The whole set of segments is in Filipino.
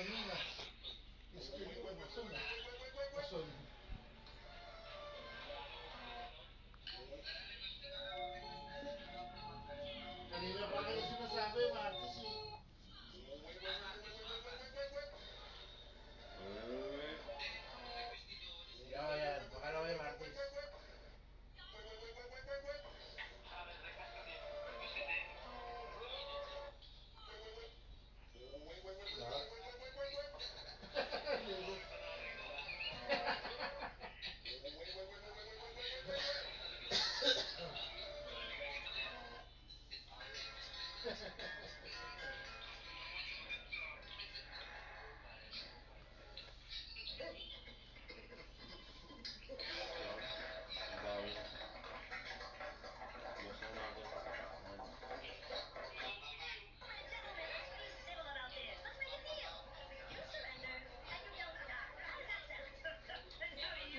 kanina. Iskili ka mason. Mason. Kanina pa kayo sinasabi, Martis eh. Yaw yan, pakalawa yung Martis.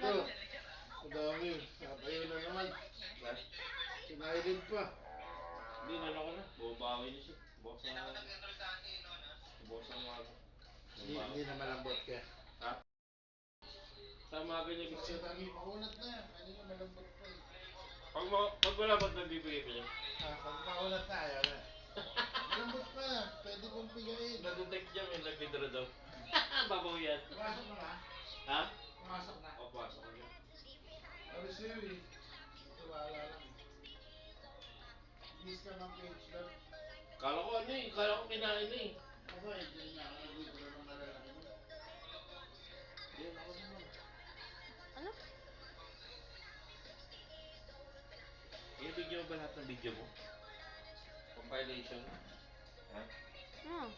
Bro, madami. Ayaw na naman. Kinailin pa. Hindi, nalo ko na. Bumabawi niya siya. Bukas na ako. Bukas na ako. Hindi na malambot ka. Ha? Sa umaga niya gusto. Kasi dami maunat na yan. Kanina malambot pa eh. Pag wala ba't nagbibigay ko niya? Pag maunat na, ayaw na. Malambot pa. Pwede kong pigain. Na-detect niya may nag-withdraw daw. Babawian. Pumasok na ba? Ha? Pumasok na. O, pasok niya. Sabi sa'yo eh. Tiwala lang. Miss ka ng page lang. Kala ko ano eh. Kala ko kinain na eh. Aba eh, dyan nga ako nag-withdraw ng malalaki mo. Yan ako naman. Ano? I-video mo ba lahat ng video mo? Compilation? Ha? Hmm.